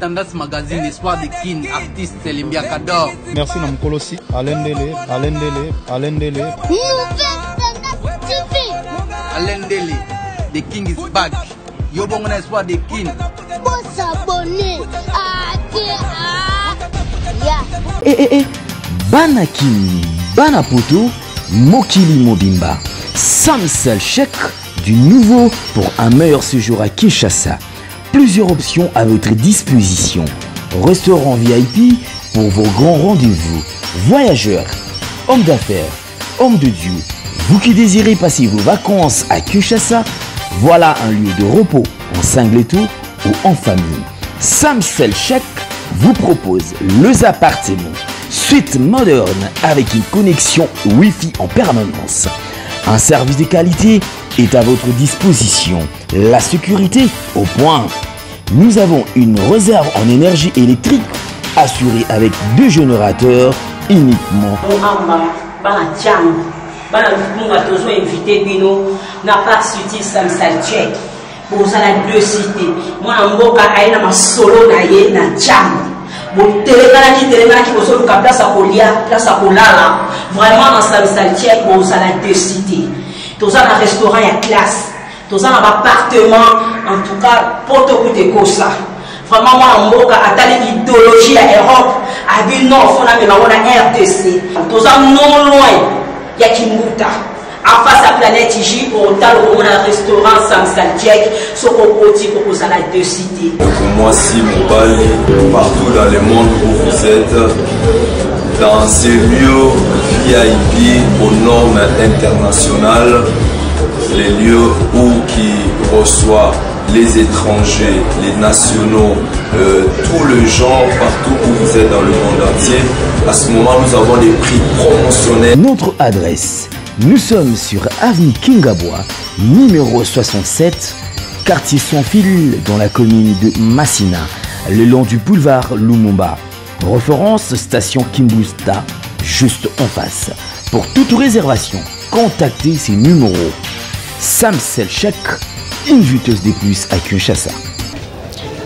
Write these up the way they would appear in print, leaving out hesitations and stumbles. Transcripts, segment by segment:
Tendance Magazine, Espoir de Kin, artiste Limbia Kador. Merci Namkolosi, Alain Dele. Alain Dele, the King is back. Yo bon Espoir de Kin. Faut s'abonner. Banakini, Banapoto, Mokili Mobimba. Samsel chèque du nouveau pour un meilleur séjour à Kinshasa. Plusieurs options à votre disposition. Restaurant VIP pour vos grands rendez-vous. Voyageurs, hommes d'affaires, hommes de Dieu. Vous qui désirez passer vos vacances à Kinshasa, voilà un lieu de repos en singleto ou en famille. Samsel Chèque vous propose les appartements suite moderne avec une connexion Wi-Fi en permanence. Un service de qualité est à votre disposition. La sécurité au point. Nous avons une réserve en énergie électrique assurée avec 2 générateurs uniquement. Pour ça la deux cités. Moi en boka aina ma solo na ye na jam. Bon téléphone qui vous sort place à Kolia, place à Kolala. Vraiment dans sa saltière pour ça la deux cités. Tout ça dans restaurant et classe. Tout ça dans appartement en tout cas pour te coûter comme ça. Vraiment moi en boka atali idéologie à Europe. A vu non faut na mais on RDC. Tout ça non loin ya Kimbuta. En face à Planète J, au tal où on a un restaurant Samsal Jack, ce qu'on côté pour ça la deux cités. Pour moi, si mon balai, partout dans le monde où vous êtes, dans ces lieux VIP aux normes internationales, les lieux où qui reçoivent les étrangers, les nationaux, tout le genre, partout où vous êtes dans le monde entier, à ce moment, nous avons des prix promotionnels. Notre adresse. Nous sommes sur avenue Kingabois, numéro 67, quartier sans fil dans la commune de Massina, le long du boulevard Lumumba. Référence station Kimbusta, juste en face. Pour toute réservation, contactez ces numéros. Samsel Chèque, une juteuse de plus à Kinshasa.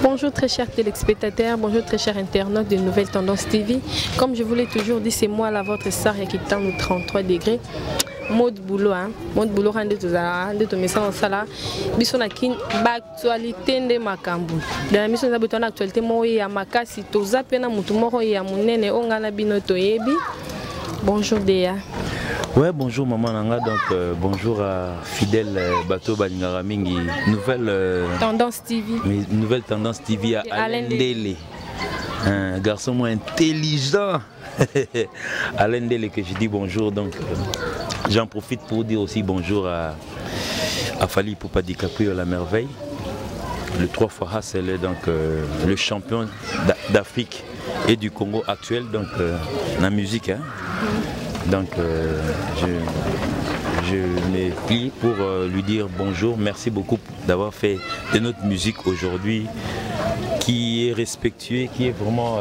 Bonjour très chers téléspectateurs, bonjour très chers internautes de Nouvelles Tendances TV. Comme je vous l'ai toujours dit, c'est moi, la votre star qui tend nous 33 degrés. Mode boulot, mode boulot rende tout message en sala. Biso na kin actualité de makambu. Dans la mission de actualité moi ya makasi toza pena mutu moko ya munene ongala bino toyebi. Bonjour Déa. Ouais, bonjour maman Nanga, donc bonjour à fidèle Bateau Balingara Mingi, nouvelle Tendance TV. Nouvelle Tendance TV à Alain Dele. Un garçon moins intelligent. Alain Dele que je dis bonjour, donc j'en profite pour dire aussi bonjour à Fally Ipupa DiCaprio la merveille. Le 3 fois Hassel, donc le champion d'Afrique et du Congo actuel, donc la musique. Hein. Donc je me plie pour lui dire bonjour, merci beaucoup d'avoir fait de notre musique aujourd'hui qui est respectueux, qui est vraiment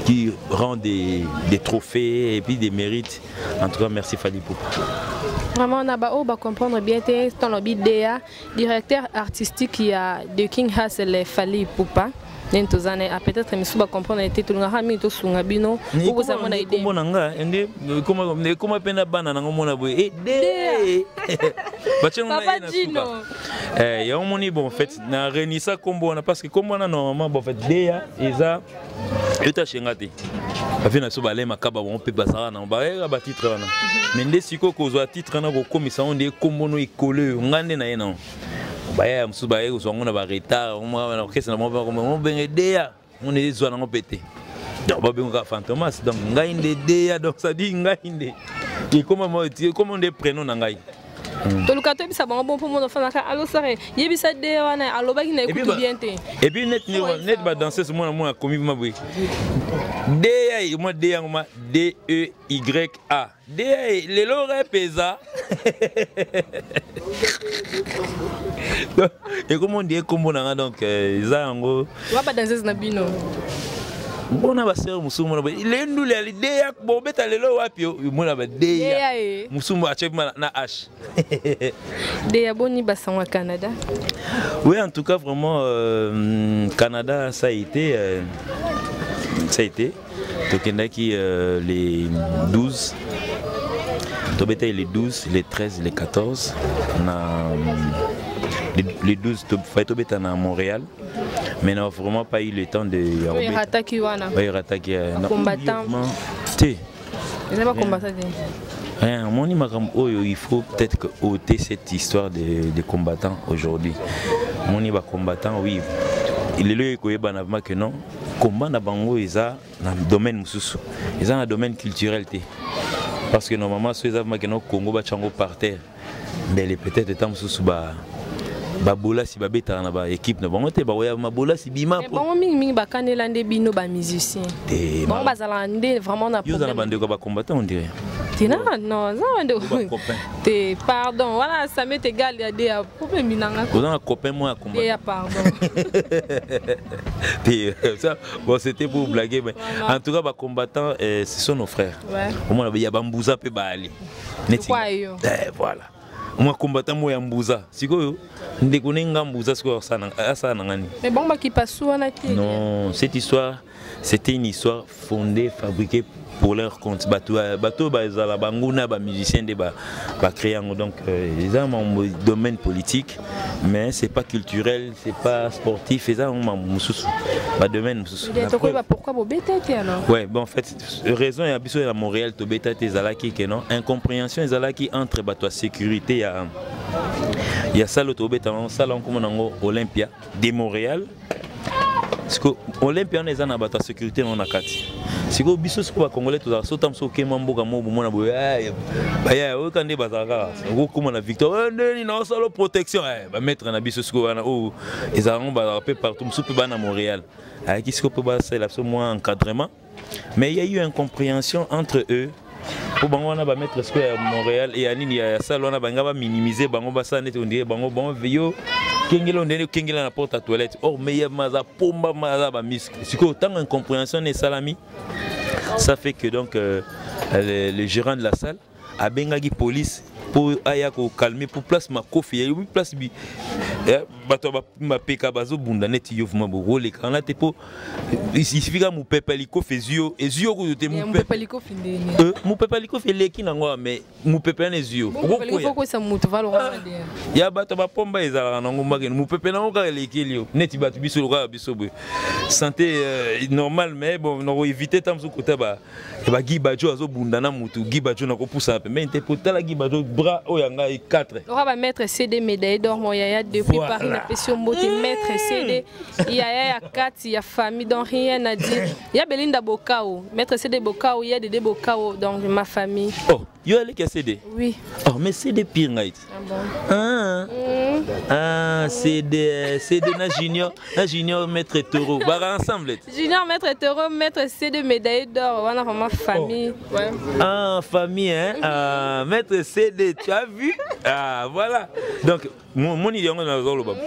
qui rend des trophées et puis des mérites. En tout cas, merci Fally Ipupa. Vraiment, on va comprendre bien ton lobby Déa, directeur artistique qui a de King Hassel Fally Ipupa. Peut-être que je vais comprendre que tu as mis tout sur Bino. Comment peine banana il y a un moni bon fait na renisa combo parce que comme on a normalement bon fait Déa eza eta chengate afina so balé makaba on peut bazara na ba ba titre na mais ndé siko ko zo titre na ko komisa on de combo no ikole ngande na yena baya msuba yego so ngona ba retard on na orchestre na mo ben Déa on est zo na ngopete donc ba benga fantomas donc ngai ndé Déa donc ça dit ngai ndé et comment on des prénoms na ngai Tolukato bisa bon pour mon enfant allo sare yebisa de wana allo ba kina écoute bien té et puis net ba danser ce moi commis ma boy Déa moi Déa moi D E Y A Déa les lore pesa et comment on dit comment on donc ça en gros va pas danser na bino Bona ba sœur musumu na le ndule ali deya bo beta lelo wapi mona ba deya musumu achep na H. Deya boni basanwa Canada. Oui, en tout cas vraiment Canada ça a été Tokendaki les 12 Tobeta les 12, les 13, les 14 les 12 Tobeta à Montréal. Mais n'a vraiment pas eu le temps de combattant. Il faut peut-être ôter cette histoire de combattants aujourd'hui. Mon combattant, oui. Il est là que non. Combat na bango ils ont dans le domaine mususu. Ils ont un domaine culturel. Parce que normalement ceux qui ont au Congo ba chango par terre. Mais les peut-être temps mususu ba bola si ba beta na ba équipe na bango te ba ya mabola si bima po. Bon mingi ba kanela nde bino ba musicien. Bon bazala nde vraiment na problème. Yo za na bande ko ba combattant on dirait. Non, pardon, voilà, ça m'est égal, il y a des problèmes. Vous avez un copain, moi, à combattre. Pardon. Bon, c'était pour blaguer, mais en tout cas, les combattants, ce sont nos frères. Au moins, il y a Bambouza et Bali. Voilà. Moi, combattant, moi, Bambouza. Si vous avez Bambouza, mais bon, qui passe où? Non, cette histoire, c'était une histoire fondée, fabriquée pour leur compte. Bateau, la banguna, les musiciens, créer donc ils ont un domaine politique, mais c'est pas culturel, c'est pas sportif, ils ont un domaine. Pourquoi vous bêtez alors? Ouais, bon en fait, raison il y a besoin à Montréal, tu bêtez zalaki que non, incompréhension zalaki entre bateau sécurité il y a ça l'auto bêta en salon comme on Olympia de Montréal. Parce que Olympia on est en bateau sécurité on a quatre. Si vous avez des Congolais, vous avez des gens qui ont des victoire, protection. Mettre un ils ont partout, à Montréal. Encadrement. Mais il y a eu une incompréhension entre eux. Pour mettre à Montréal et à ça, on va minimiser, on Kengela na porte à toilette. Oh, mais il y a pomba maza misque. Si autant d'incompréhension et salami, ça fait que donc le gérant de la salle a bengagi police pour calmer pour place ma kofi. Il y a place bi. Bato ma peka bazo bunda net yovuma bo le kana te po il suffit que mon pepeliko fezio ezio ko te mon pepeliko finde mon pepeliko fe leki na ngwa mais mon pepe na ezio ko sa mutu valo ramade ya bato ba pomba ezala na ngomba ke mon pepe na ngwa leki lio net bato biso lo ka biso bo santé normal mais bon no éviter tam so kota ba gibajo azo bunda na mutu gibajo na ko poussa pe mais te potala gibajo bras oyanga 4 on va mettre CD médaille d'or moya depuis Paris na pression mote maître CD il y a 4 il y a famille donc rien à dire il y a Belinda Bokao maître CD Bokao il y a Dédé Bokao donc ma famille. Oh yo allez que CD oui oh mais CD pire night CD na junior maître Toro ba ensemble junior maître Toro maître CD médaille d'or on a vraiment famille ouais famille hein maître CD tu as vu voilà donc mon idée on a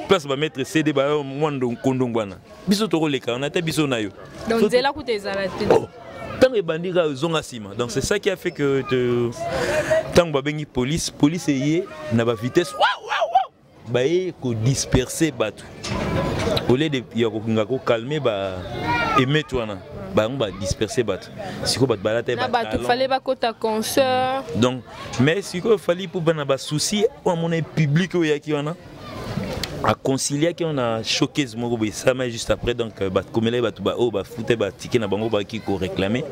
place ba maître CD ba mondo kondongwana biso Toro leka on a ta biso na yo donc zela kutezala te tant que bandira zonga sima donc c'est ça qui a fait que tant que bengi police est na ba vitesse ba ko disperser batu au lieu de ya ko calmer ba aimer toi na ba on va disperser batu siko bat balata ba batu fallait ba kota concert donc mais siko fallait pour bana ba souci au mon public o ya ki wana à concilier qu'on a choqué ce mot ça mais juste après donc comme les batu ba oh ba fouté ba ticket na bango ba qui ko réclamer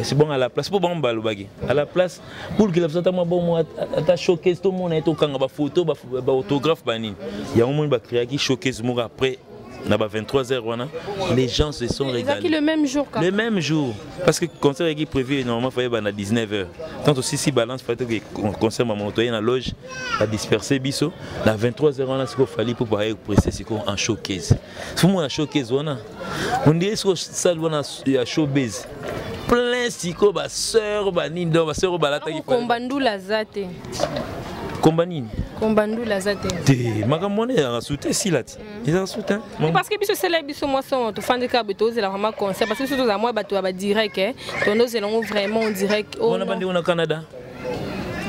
c'est bon à la place pour bon ba lobagi à la place pour que la personne moi bon moi ta choqué tout le monde est au kanga ba photo ba autographe ba ni il y a un monde ba créer qui choqué ce mot après na ba 23h les gens se sont régalés le même jour quand le même jour parce que concert est prévu normalement fallait ba na 19h tant aussi si balance fallait que concert ma monter na loge à disperser biso na 23h on a ce qu'il fallait pour pas presser c'est en showcase tout le monde a showcase on dirait ce ça il y a showbiz plein siko ba sœur ba nindo ba sœur ba la ta kombandula zate Combanini. Combandu la zate. Te makamone ya soutien si là. Ils ont soutien. Parce que biso cela biso moi son to fandi ka beto c'est vraiment concert parce que surtout za moi bato ba direct hein. Tono c'est vraiment en direct. On a bandé au Canada.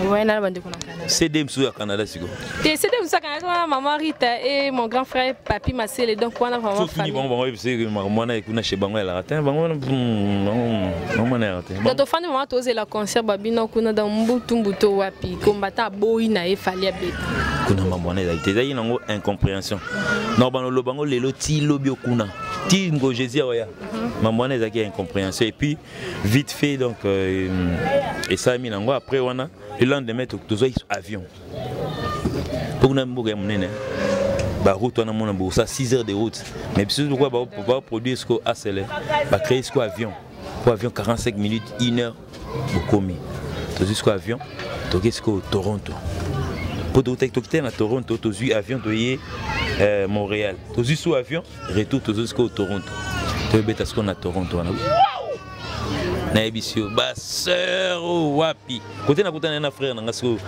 Ouais, na bandé au Canada. CD msou au Canada siko. Te CD msou au Canada, maman Rita et mon grand frère Papi Marcel donc on a vraiment famille. Bon c'est que makamone ekuna chez bango la ratin bango non na ratin. Donc to fandi maman to c'est la concert babino kuna dans mbuto wapi combattant boy na e fali abeta. Kuna mamone da ite zayi nango incompréhension. Non bano lo bango lelo ti lobi okuna. Ti ngo Jésus oya. Mamone za ki incompréhension et puis vite fait donc et ça mis nango après wana le lendemain tu dois avion. Pour na mboga munene. Ba route wana mona bo ça 6 heures de route. Mais puis pourquoi ba produire ce ko accélère. Ba créer ce ko avion. Pour avion 45 minutes, 1 heure bokomi. Tu jusqu'au avion, tu jusqu'au Toronto. Pour te quitter à Toronto, tu as eu avion de Montréal. Tu as eu sous avion, retour tu jusqu'au Toronto. Tu as bêta ce qu'on a Toronto. Naibisio, ba sœur wapi. Côté na côté na frère na ngaso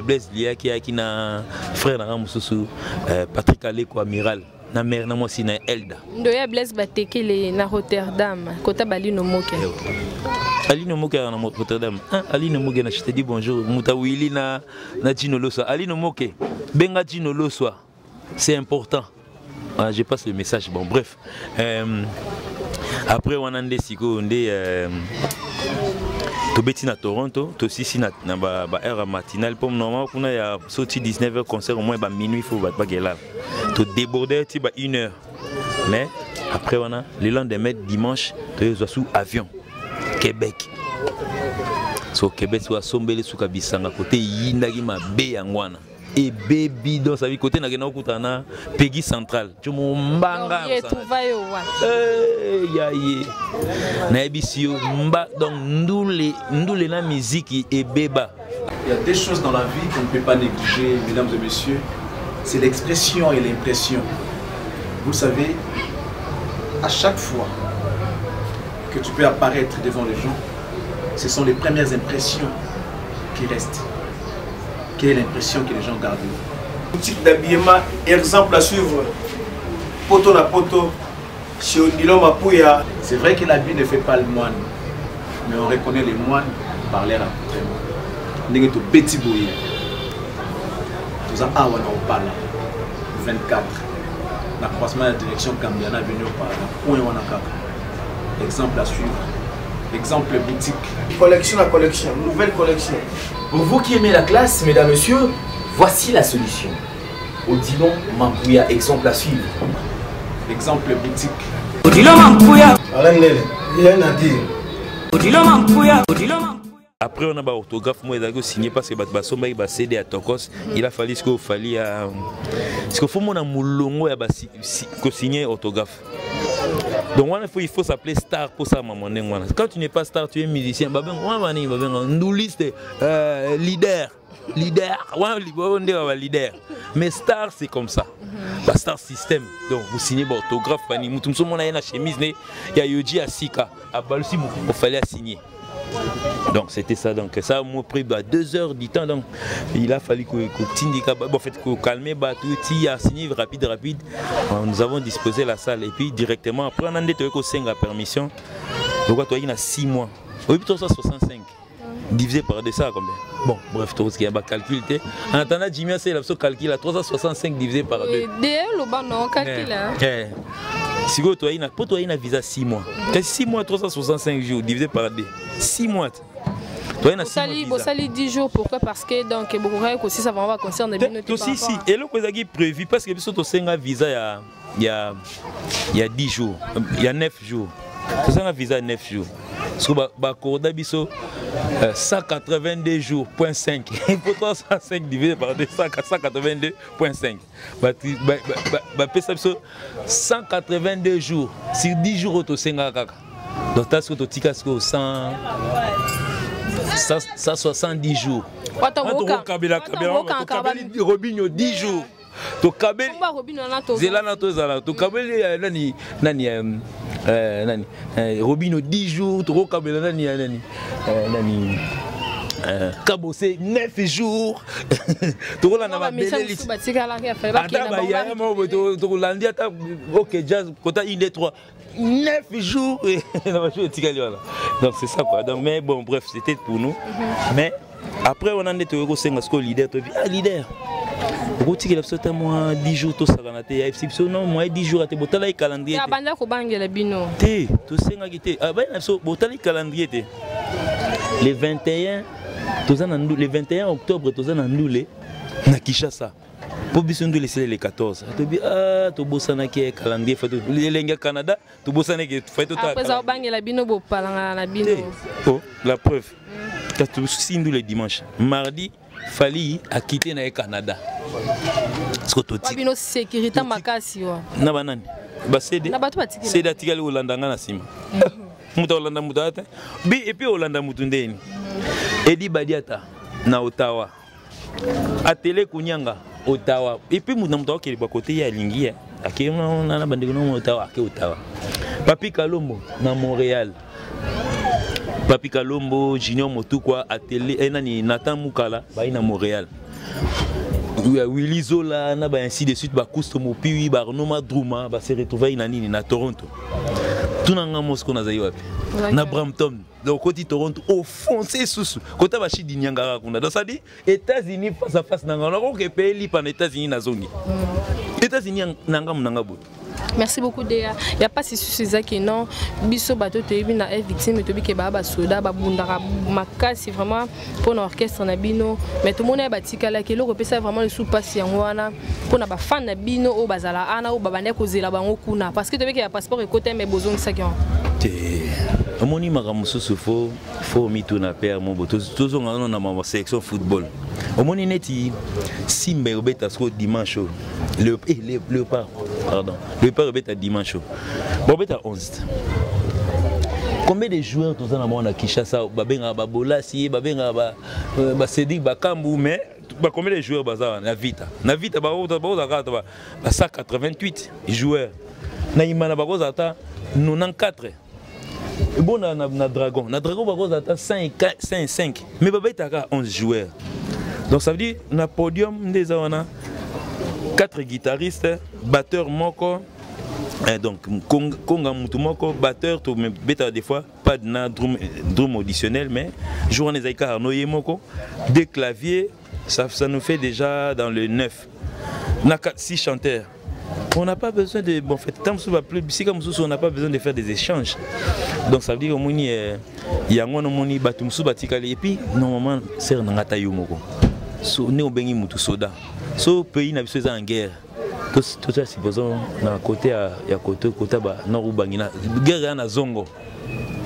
Blaise Lia qui na frère na mususu Patrick Aleko amiral na mère na moi si na Elda. Ndoya Blaise Batekele na Rotterdam, côté Balino Moke. Aline Moke na Rotterdam. Aline Moke na je te dis bonjour. Muta Willy na Dino Loswa. Aline Moke. Benga Dino Loswa. C'est important. Je passe le message. Bon bref. Après on a des siko ndé to beti na Toronto, to sisi na ba heure matinale pour normalement kuna ya sorti 19h concert au moins ba minuit faut ba gela. To déborder ti ba 1 heure. Mais après on a le lendemain dimanche to zo sous avion. Québec. So Québec soit sombele suka bisanga côté yindaki mabe yangwana. Et baby dans sa vie côté na gena kutana Peggy Central. Tu mo mbanga. Na ebisio mba donc ndule na musique et beba. Il y a des choses dans la vie qu'on ne peut pas négliger, mesdames et messieurs. C'est l'expression et l'impression. Vous savez, à chaque fois que tu peux apparaître devant les gens, ce sont les premières impressions qui restent. Quelle est l'impression que les gens gardent? Boutique d'habillement, exemple à suivre. Poto na poto, chez Odilo Mapouya. C'est vrai que l'habit ne fait pas le moine, mais on reconnaît les moines par leur accoutrement. Nous sommes petit bouillé. Nous avons un Opala 24. La croisement de la direction Cambiana venu au Parla. Exemple à suivre. Exemple boutique. Collection à collection, nouvelle collection. Pour vous qui aimez la classe, mesdames, messieurs, voici la solution. Odilon Mapouya, exemple à suivre. Exemple boutique. Odilon Mapouya. Alain Lele, rien à dire. Odilon Mapouya. Après on a un orthographe moi il signé parce que basomba il cédé à Tokos, il a fallu ce qu'il fallait parce qu'il faut mon amulongo ya signer orthographe. Donc il faut s'appeler star pour ça maman. Quand tu n'es pas star, tu es musicien, nous liste leader. Mais star c'est comme ça. La star system. Donc vous signez orthographe, tout le monde a une chemise, il y a Yoji Asika, à Balsi, il fallait signer. Donc c'était ça, donc ça m'a pris 2 heures du temps, donc il a fallu que calmer, tout a signé rapide. Nous avons disposé la salle et puis directement après on a été la permission. Donc il y a 6 mois. Oui, 365 divisé par de ça combien? Bon, bref, tout ce qui est calcul. En attendant, Jimmy c'est la calcul à 365 divisé par 2. Le bon non calcul. Si vous avez un visa 6 mois, 6 mois 365 jours divisé par 2, 6 mois. Tu as 10 jours, pourquoi? Parce que donc aussi ça va concerner des minutes. Aussi si et le qui est prévu parce que vous avez un visa il y a 10 jours, il y a 9 jours. Vous avez un visa 9 jours. Parce que 182 jours, point 5. Il faut 305 divisé par 2, 182.5. 182 jours, sur 10 jours, tu as donc tu as 170 jours. Robinho 10 jours. To kabeli zela na to zala to kabeli nani Robinho 10 jours to kabeli nani Kabosé 9 jours. Tu vois la ok, jazz, quand 1, 2, 3. 9 jours. Donc c'est ça quoi. Donc, mais bon, bref, c'était pour nous. Mais après, on a été au leader. Leader. Vous avez 10 jours, tout ça. Non, moi 10 jours, tu as calendrier. Calendrier. Le 21 octobre, tu as annulé na Kinshasa. Pour bien laisser les 14. Tu dis ah, tu bosses na qui calendrier le Canada, tu bosses na qui fait tout ça. Après ça, banque la bino bo palanga la bino. Oh, la preuve. Quand tu signes le dimanche, mardi, Fali a quitté na Canada. Ce que tu dis. Bino sécurité makasi wa. Na banani. Ba CD. Na batu batikela. CD atikala Hollanda na sima. Muta Hollanda muta. Bi et puis Hollanda mutundeni. Edi Badiata na Ottawa. Atele Kunyanga Ottawa. Et puis nous avons qui est côté ya lingi. Aki on a bandeko na Ottawa, aki Ottawa. Papi Kalombo na Montréal. Papi Kalombo Junior Motukwa Atele enani Nathan Mukala ba na Montréal. Willy Zola na ba ainsi de suite ba Kustomo Piwi ba Noma Druma ba se retrouver na Toronto. Tout nanga Moscou na zayi wapi. Na Brampton. Donc côté Toronto au fond c'est sous côté bachi dinyanga kuna donc ça dit États-Unis face à face nanga on a pays li pan États-Unis na zongi États-Unis nanga munanga bo. Merci beaucoup Déa. Il y a pas si c'est que non biso bato te bi na victime to bi ke ba soda ba bundara makasi vraiment pour l'orchestre na bino mais tout le monde ba tikala ke lo repesa vraiment le sous passe wana pour na ba fan na bino o bazala ana o babane ko zela bango kuna parce que to bi ke ya passeport e côté mais besoin ça qui Amoni makamususu faut mituna père mon boto toujours on a ma sélection football. Amoni neti Simba obeta so dimanche Léopard pardon. Léopard obeta dimanche. Bon obeta 11. Combien de joueurs tous en amont à Kinshasa babenga babola si babenga ba Sedik Bakambu mais combien de joueurs bazar na Vita ba 188 joueurs. Na Imana bakoza ata 94. Bon, na Dragon va 5, mais Baba est à 11 joueurs. Donc ça veut dire, na podium, des 4 guitaristes, batteur moko, donc Konga Mutumoko, batteur, des fois, pas de drum auditionnel, mais jouant les Aïka Arnoye Moko, 2 claviers, ça nous fait déjà dans le 9. On a 6 chanteurs. On n'a pas besoin de... Bon, en fait, on n'a pas besoin de faire des échanges. Donc ça veut dire qu'il y a un batumsu batikali et puis normalement c'est un ngatayo moko. So ne obengi mutu soda. So pays na biso en guerre. Tout ça supposons na côté ya côté ba nord bangina guerre na zongo.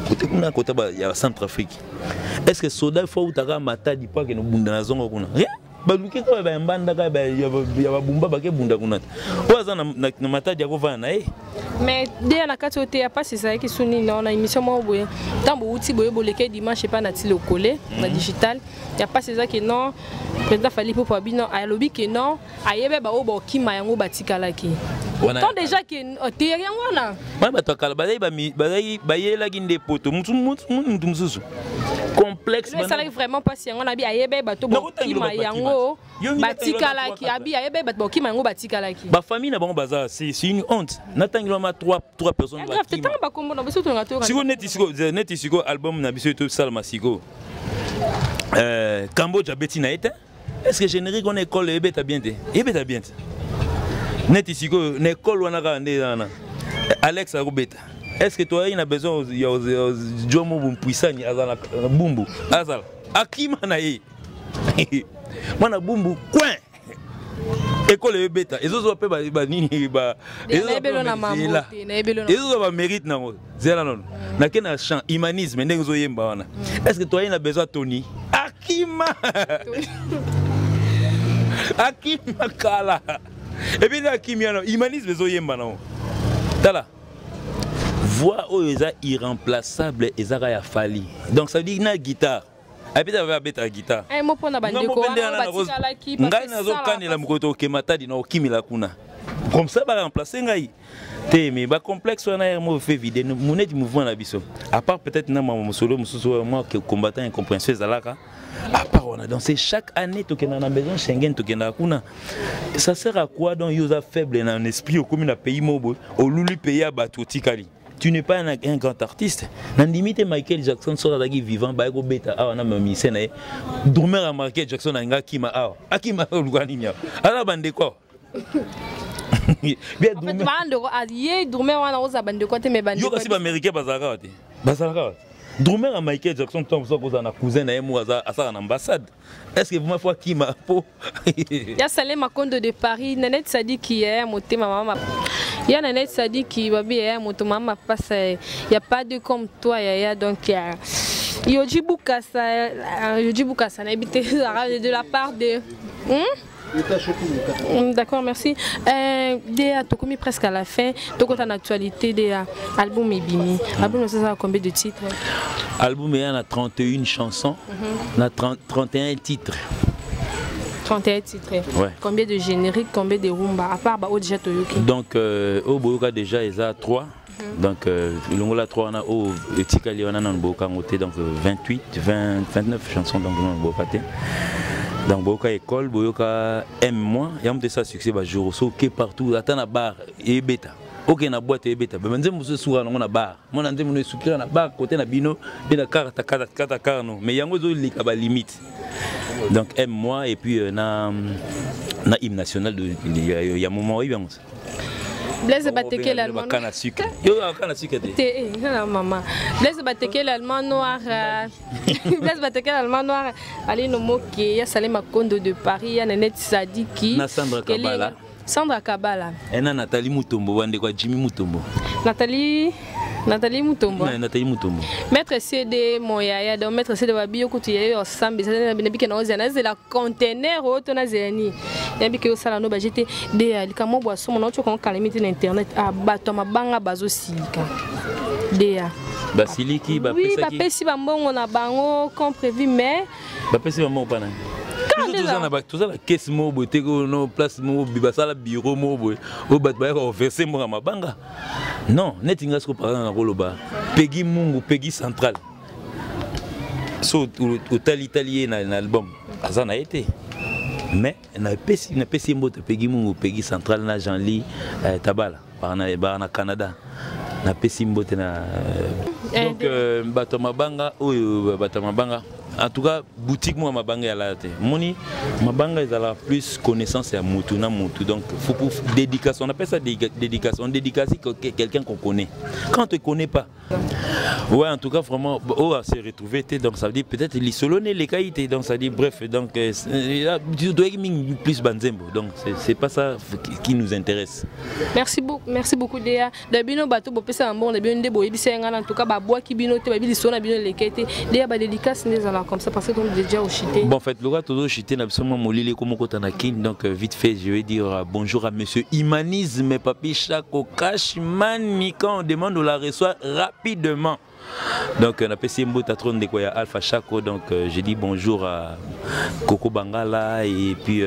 Côté kuna côté ba ya Centrafrique. Est-ce que soda faut utaka matadi pas que no bunda na zongo kuna? Rien. Baluki ko ba mbanda ka ba ya bumba ba ke bunda kuna. Oza na matadi ya kovana mais dès la carte il y a pas c'est ça qui sonne dans la émission moi boye tant outil boye boleke dimanche pas na tilo collé na digital il y a pas c'est ça que non président fali pour bino a lobby que non ayebe ba o ba kima yango batikala ki tant déjà que te yango na moi ba to kala ba yela ginde poto mutu mususu complexe mais ça arrive vraiment pas si on a bi ayebe ba to ba kima yango batikala ki abi ayebe ba kima yango batikala ki ba famille na bango bazar c'est une honte natangiloma 3 personnes si vous n'êtes ici album na biso YouTube Salma Sigo Cambodge beti na été est-ce que générique on école ebeta bien net ici go école wana ka ndana Alex Arubeta est-ce que toi il a besoin de Jomo puissant azala bumbu azala akima na ye mana bumbu coin école beta et autres pe ba nini ba et autres ba mérite na zela non na kena chant humanisme ndenge zo yemba wana est-ce que toi il a besoin Tony akima akima kala et puis akima humanisme zo yemba non tala voix oza irremplaçable ezaka ya fali donc ça veut dire na guitare Abita va beta guitare. Eh mo pona bandeko wana batikala ki parce que ngai nazo kanela mukoto ke matadi na okimila kuna. comme ça va remplacer ngai mais ba complexe on a mo fait vider mon net mouvement na biso à part peut-être na mo solo moi que combattant incompréhension zalaka à part on a dansé chaque année to kena na maison Schengen to kena kuna ça sert à quoi donc yosa faible dans esprit au comme na pays mobo au lulu pays à batotikali. Tu n'es pas un grand artiste. Dans limite Michael Jackson sort d'agi vivant ba go beta ah na mami sena dormir à Michael Jackson nga kima ah akima lugani nya ala bande quoi bien dormir bande ko alié dormir wana oza bande ko te me bande ko yo kasi ba américain bazaka te bazaka dormir à Michael Jackson tom so ko na cousin na yemo asa na ambassade est-ce que vous m'avez fois qui m'a po ya Salé Makondo de Paris Nanette Sadi qui est monté maman ya Nanette Sadi qui babi est monté maman passe il y a pas de comme toi ya donc Yoji Bukasa n'a habité de la part de D'accord, merci. Déa, tu commis presque à la fin. Tu as une actualité de l'album Ebimi. L'album, ça a combien de titres? L'album a 31 chansons, on a 31 titres. 31 titres. Ouais. Combien de génériques, combien de rumba? À part Oja Toyoki. Donc, au Boyoka déjà, il y a 3. Donc, il y a 3, on a au Tikali, on a dans le Boyoka, donc 28, 29 chansons dans le Boyoka. Dans Boyoka école, Boyoka aime-moi, il y a un ça succès, jour qui partout, attends la barre et bêta. Ok, na boîte et bêta. Mais nous sommes souvent dans la barre. Moi, nous sommes souvent dans la barre, côté na bino, et la carte, mais il y a un limite. Donc aime-moi et puis na hymne national de il y a un moment où il y a Blaise Bateke l'allemand. Canne à sucre. Yo canne à sucre. Maman. Blaise Bateke l'allemand noir. Blaise Bateke l'allemand noir. Allez no moke ya Salé Makondo de Paris, ya Nanette Sadi qui. Na Sandra Kabala. Sandra Kabala. Et na Nathalie Mutombo wande kwa Jimmy Mutombo. Nathalie Mutombo. Nathalie Mutombo. Maître CD moyaya donc maître CD babio kutuye ensemble ça na bike na ozana zela conteneur auto na zeni. Ya bike osala no bajete de likamo boisson na ocho kon kalimite na internet a bato mabanga bazo silika. Dea. Basiliki ba pesa ki. Oui, ba pesi ba mbongo na bango comme prévu mais ba pesi ba mbongo pana. Tout ça la caisse mobo teko no place mobo bibasala bureau mobo o bat ba ko verser mo ma banga. Non, netinga ce que par exemple na koloba Peggy Mungu Peggy Central. So au italien na l'album ça n'a été. Mais na pesi mbote Peggy Mungu Peggy Central na Jean-Ly Tabala par na Canada. Na pesi mbote na donc batama banga oyo batama banga. En tout cas, boutique moi mabanga ya la te. Moni mabanga ils a plus connaissance à mutu na mutu. Donc faut pour dédicace, on appelle ça dédicace. On dédicace quelqu'un qu'on connaît. Quand on te connaît pas. Ouais, en tout cas vraiment oh s'est retrouvé donc ça veut dire peut-être les solonés les qualités donc ça dit bref donc tu dois plus banzembo. Donc c'est pas ça qui nous intéresse. Merci beaucoup Déa. Dabino bato bo pesa mbon dabino ndebo ebisenga en tout cas ba bois ki bino te ba bili sona bino lekete. Déa ba dédicace ndezala comme ça parce que comme déjà au chité. Bon en fait le gars tout au chité n'a absolument molili comme kotanakin donc vite fait je vais dire bonjour à monsieur Humanisme papi Chako Cashman quand on demande on la reçoit rapidement. Donc on a passé un beau tatron de quoi Alpha Chako donc j'ai dit bonjour à Coco Bangala et puis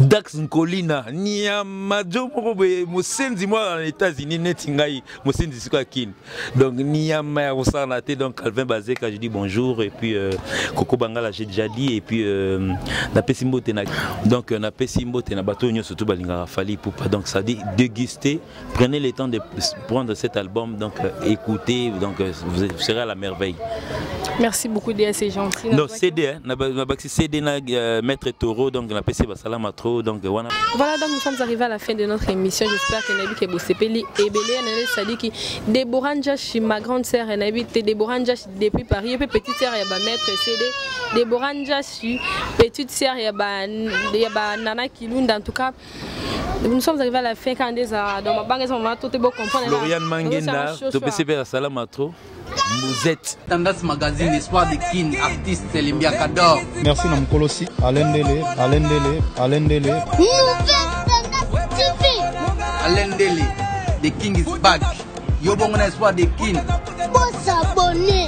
Dax Nkolina Niamajo Mosenzi moi en États-Unis netingai Mosenzi c'est quoi kin donc Niama Osana donc Calvin Bazeka je dis bonjour et puis Coco Bangala j'ai déjà dit et puis na Pessimbo tena donc na Pessimbo tena bato nyo surtout balinga fali pour donc ça dit déguster prenez le temps de prendre cet album donc écoutez donc vous serez à la merveille. Merci beaucoup Déa c'est gentil. Non CD na baxi CD na Maître Toro donc na PC Basalama trop donc voilà donc nous sommes arrivés à la fin de notre émission. J'espère que Nabi Kebosepeli et Belé Nanette Sadi qui Déborah Njachi ma grande sœur Nabi Déborah Njachi depuis Paris et puis petite sœur ya ba Maître CD Déborah Njachi petite sœur ya ba Nana Kilunda en tout cas nous sommes arrivés à la fin quand des dans ma banque on va tout beau comprendre Florian Mangenda to PCP Basalama trop Mouzette Tendance Magazine Espoir de Kin artiste Limbia Kador. Merci Nam Kolosi Alain Dele Alain Dele the king is back. Yo bon Espoir de Kin. Faut s'abonner.